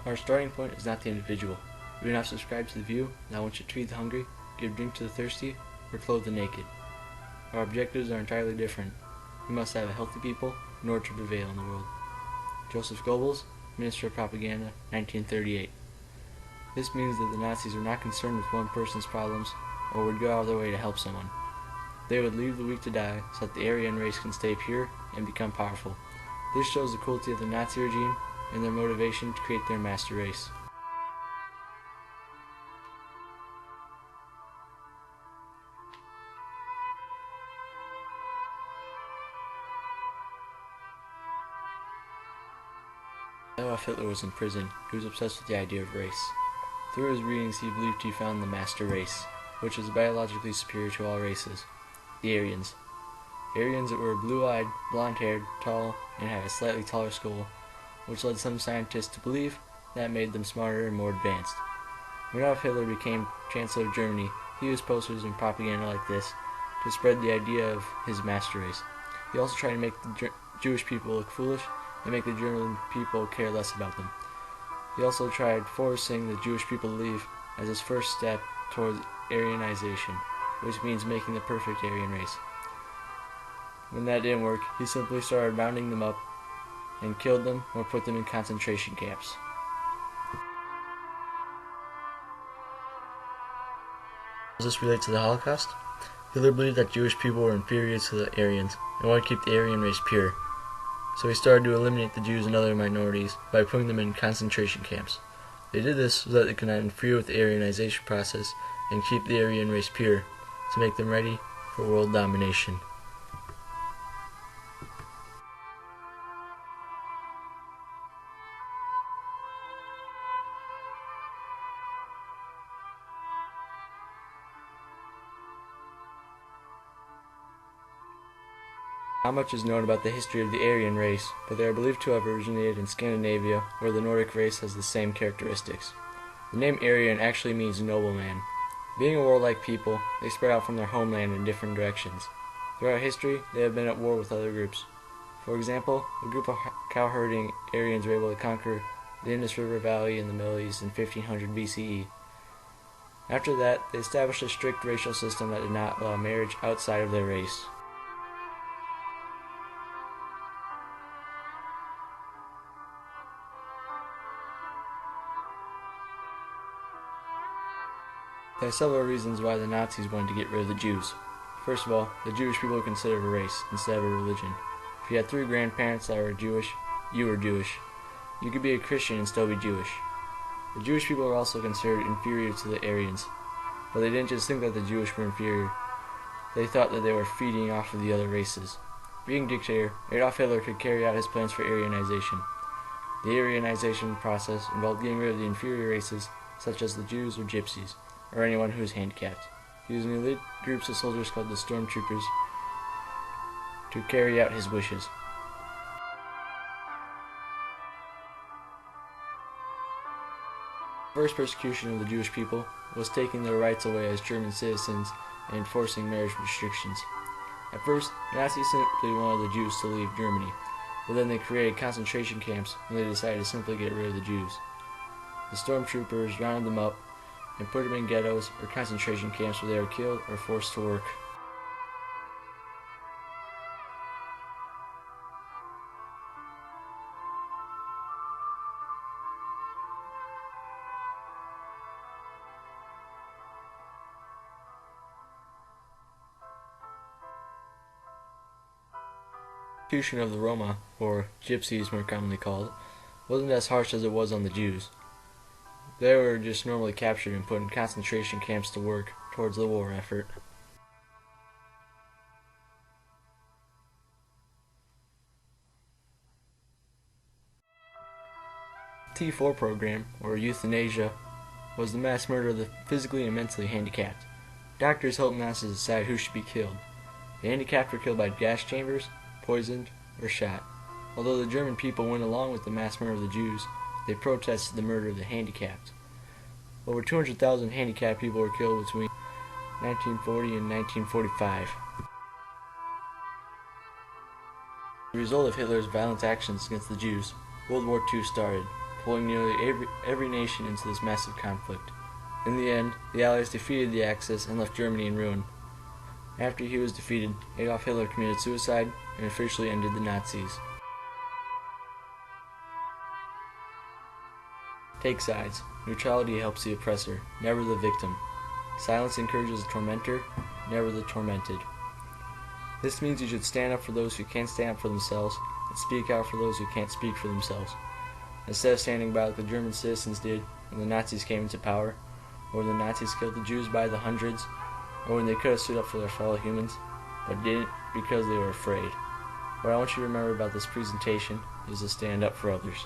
Our starting point is not the individual. We do not subscribe to the view that one should feed the hungry, give drink to the thirsty, or clothe the naked. Our objectives are entirely different. We must have a healthy people in order to prevail in the world. Joseph Goebbels, Minister of Propaganda, 1938. This means that the Nazis were not concerned with one person's problems or would go out of their way to help someone. They would leave the weak to die so that the Aryan race can stay pure and become powerful. This shows the cruelty of the Nazi regime and their motivation to create their master race. Adolf Hitler was in prison. He was obsessed with the idea of race. Through his readings, he believed he found the master race, which is biologically superior to all races, the Aryans. Aryans that were blue-eyed, blonde-haired, tall, and had a slightly taller skull, which led some scientists to believe that made them smarter and more advanced. When Adolf Hitler became Chancellor of Germany, he used posters and propaganda like this to spread the idea of his master race. He also tried to make the Jewish people look foolish and make the German people care less about them. He also tried forcing the Jewish people to leave as his first step towards Aryanization, which means making the perfect Aryan race. When that didn't work, he simply started rounding them up and killed them or put them in concentration camps. Does this relate to the Holocaust? Hitler believed that Jewish people were inferior to the Aryans and wanted to keep the Aryan race pure. So he started to eliminate the Jews and other minorities by putting them in concentration camps. They did this so that they could not interfere with the Aryanization process and keep the Aryan race pure, to make them ready for world domination. Not much is known about the history of the Aryan race, but they are believed to have originated in Scandinavia, where the Nordic race has the same characteristics. The name Aryan actually means nobleman. Being a warlike people, they spread out from their homeland in different directions. Throughout history, they have been at war with other groups. For example, a group of cow-herding Aryans were able to conquer the Indus River Valley in the Middle East in 1500 BCE. After that, they established a strict racial system that did not allow marriage outside of their race. There are several reasons why the Nazis wanted to get rid of the Jews. First of all, the Jewish people were considered a race instead of a religion. If you had 3 grandparents that were Jewish, you were Jewish. You could be a Christian and still be Jewish. The Jewish people were also considered inferior to the Aryans, but they didn't just think that the Jewish were inferior. They thought that they were feeding off of the other races. Being dictator, Adolf Hitler could carry out his plans for Aryanization. The Aryanization process involved getting rid of the inferior races, such as the Jews or Gypsies, or anyone who is handicapped, using elite groups of soldiers called the stormtroopers to carry out his wishes. The first persecution of the Jewish people was taking their rights away as German citizens and enforcing marriage restrictions. At first, Nazis simply wanted the Jews to leave Germany, but then they created concentration camps when they decided to simply get rid of the Jews. The stormtroopers rounded them up and put them in ghettos or concentration camps where they were killed or forced to work. The execution of the Roma, or Gypsies more commonly called, wasn't as harsh as it was on the Jews. They were just normally captured and put in concentration camps to work towards the war effort. The T4 program, or euthanasia, was the mass murder of the physically and mentally handicapped. Doctors helped Nazis decide who should be killed. The handicapped were killed by gas chambers, poisoned, or shot. Although the German people went along with the mass murder of the Jews, they protested the murder of the handicapped. Over 200,000 handicapped people were killed between 1940 and 1945. As a result of Hitler's violent actions against the Jews, World War II started. pulling nearly every nation into this massive conflict. In the end, the Allies defeated the Axis and left Germany in ruin. After he was defeated, Adolf Hitler committed suicide and officially ended the Nazis. Take sides. Neutrality helps the oppressor, never the victim. Silence encourages the tormentor, never the tormented. This means you should stand up for those who can't stand up for themselves and speak out for those who can't speak for themselves. Instead of standing by like the German citizens did when the Nazis came into power, or when the Nazis killed the Jews by the hundreds, or when they could have stood up for their fellow humans, but didn't because they were afraid. What I want you to remember about this presentation is to stand up for others.